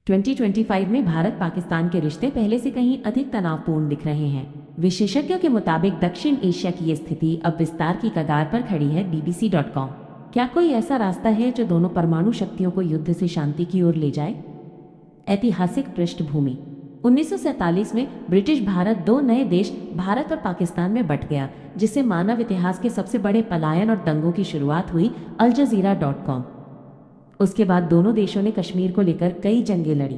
2025 में भारत पाकिस्तान के रिश्ते पहले से कहीं अधिक तनावपूर्ण दिख रहे हैं। विशेषज्ञों के मुताबिक दक्षिण एशिया की ये स्थिति अब विस्तार की कगार पर खड़ी है। BBC.com। क्या कोई ऐसा रास्ता है जो दोनों परमाणु शक्तियों को युद्ध से शांति की ओर ले जाए? ऐतिहासिक पृष्ठभूमि। 1947 में ब्रिटिश भारत दो नए देश भारत और पाकिस्तान में बंट गया, जिससे मानव इतिहास के सबसे बड़े पलायन और दंगों की शुरुआत हुई। अलजजीरा.com। उसके बाद दोनों देशों ने कश्मीर को लेकर कई जंगें लड़ी।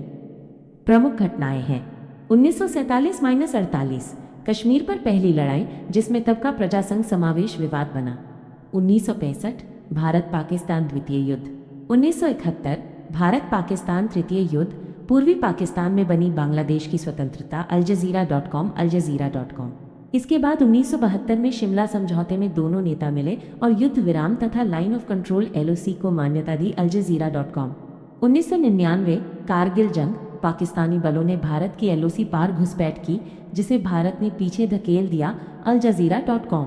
प्रमुख घटनाएं हैं 1947-48 कश्मीर पर पहली लड़ाई, जिसमें तब का प्रजासंघ समावेश विवाद बना। 1965 भारत पाकिस्तान द्वितीय युद्ध। 1971 भारत पाकिस्तान तृतीय युद्ध। पूर्वी पाकिस्तान में बनी बांग्लादेश की स्वतंत्रता। अलजजीरा.com। इसके बाद 1972 में शिमला समझौते में दोनों नेता मिले और युद्ध विराम तथा लाइन ऑफ कंट्रोल LOC को मान्यता दी। अलजजीरा.com। 1999 कारगिल जंग। पाकिस्तानी बलों ने भारत की LOC पार घुसपैठ की, जिसे भारत ने पीछे धकेल दिया। अलजजीरा.com।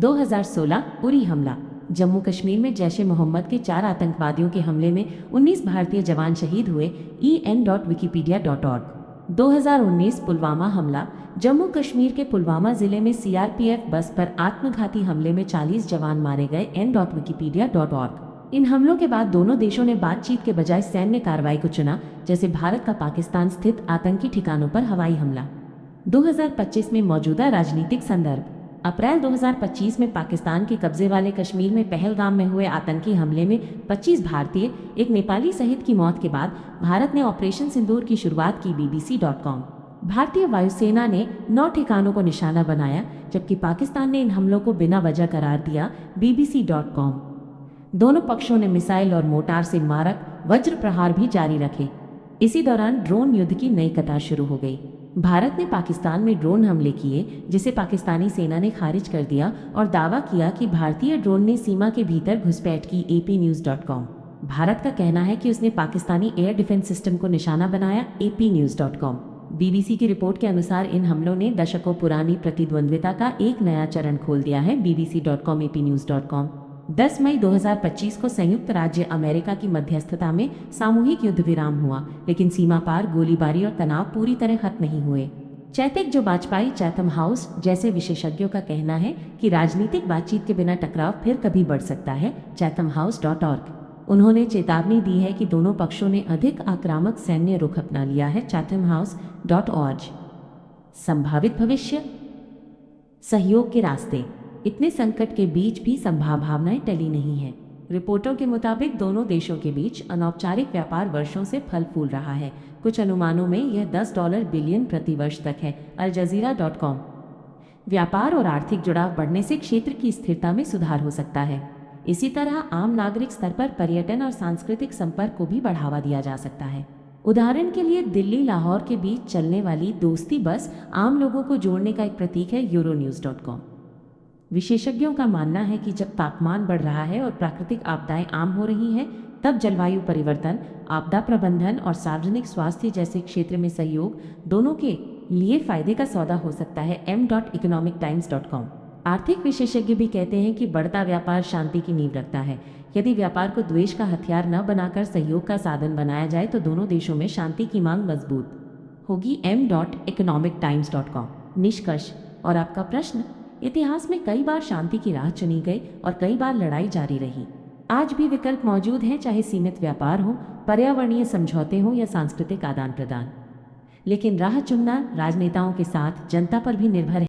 2016 उरी हमला। जम्मू कश्मीर में जैश ए मोहम्मद के 4 आतंकवादियों के हमले में 19 भारतीय जवान शहीद हुए। en.wikipedia.org। 2019 पुलवामा हमला। जम्मू कश्मीर के पुलवामा जिले में CRPF बस पर आत्मघाती हमले में 40 जवान मारे गए। n.wikipedia.org। इन हमलों के बाद दोनों देशों ने बातचीत के बजाय सैन्य कार्रवाई को चुना, जैसे भारत का पाकिस्तान स्थित आतंकी ठिकानों पर हवाई हमला। 2025 में मौजूदा राजनीतिक संदर्भ। अप्रैल 2025 में पाकिस्तान के कब्जे वाले कश्मीर में पहलगाम में हुए आतंकी हमले में 25 भारतीय, एक नेपाली सहित की मौत के बाद भारत ने ऑपरेशन सिंदूर की शुरुआत की। BBC.com। भारतीय वायुसेना ने 9 ठिकानों को निशाना बनाया, जबकि पाकिस्तान ने इन हमलों को बिना वजह करार दिया। BBC.com। दोनों पक्षों ने मिसाइल और मोर्टार से मारक वज्र प्रहार भी जारी रखे। इसी दौरान ड्रोन युद्ध की नई कतार शुरू हो गई। भारत ने पाकिस्तान में ड्रोन हमले किए, जिसे पाकिस्तानी सेना ने खारिज कर दिया और दावा किया कि भारतीय ड्रोन ने सीमा के भीतर घुसपैठ की। APnews.com। भारत का कहना है कि उसने पाकिस्तानी एयर डिफेंस सिस्टम को निशाना बनाया। APnews.com। BBC की रिपोर्ट के अनुसार इन हमलों ने दशकों पुरानी प्रतिद्वंद्विता का एक नया चरण खोल दिया है। BBC.com। APnews.com। 10 मई 2025 को संयुक्त राज्य अमेरिका की मध्यस्थता में सामूहिक युद्ध विराम हुआ, लेकिन सीमा पार गोलीबारी और तनाव पूरी तरह खत्म नहीं हुए। चैतक जो बाजपाई चैथम हाउस जैसे विशेषज्ञों का कहना है कि राजनीतिक बातचीत के बिना टकराव फिर कभी बढ़ सकता है। chathamhouse.org। उन्होंने चेतावनी दी है कि दोनों पक्षों ने अधिक आक्रामक सैन्य रुख अपना लिया है। chathamhouse.org। संभावित भविष्य। सहयोग के रास्ते। इतने संकट के बीच भी संभावनाएं टली नहीं हैं। रिपोर्टों के मुताबिक दोनों देशों के बीच अनौपचारिक व्यापार वर्षों से फल फूल रहा है। कुछ अनुमानों में यह $10 बिलियन प्रति वर्ष तक है। अलजजीरा.com। व्यापार और आर्थिक जुड़ाव बढ़ने से क्षेत्र की स्थिरता में सुधार हो सकता है। इसी तरह आम नागरिक स्तर पर पर्यटन और सांस्कृतिक संपर्क को भी बढ़ावा दिया जा सकता है। उदाहरण के लिए दिल्ली लाहौर के बीच चलने वाली दोस्ती बस आम लोगों को जोड़ने का एक प्रतीक है। Euronews.com। विशेषज्ञों का मानना है कि जब तापमान बढ़ रहा है और प्राकृतिक आपदाएं आम हो रही हैं, तब जलवायु परिवर्तन, आपदा प्रबंधन और सार्वजनिक स्वास्थ्य जैसे क्षेत्र में सहयोग दोनों के लिए फायदे का सौदा हो सकता है। m.economictimes.com। आर्थिक विशेषज्ञ भी कहते हैं कि बढ़ता व्यापार शांति की नींव रखता है। यदि व्यापार को द्वेष का हथियार न बनाकर सहयोग का साधन बनाया जाए तो दोनों देशों में शांति की मांग मजबूत होगी। m.economictimes.com। निष्कर्ष और आपका प्रश्न। इतिहास में कई बार शांति की राह चुनी गई और कई बार लड़ाई जारी रही। आज भी विकल्प मौजूद हैं, चाहे सीमित व्यापार हो, पर्यावरणीय समझौते हो या सांस्कृतिक आदान प्रदान। लेकिन राह चुनना राजनेताओं के साथ जनता पर भी निर्भर है।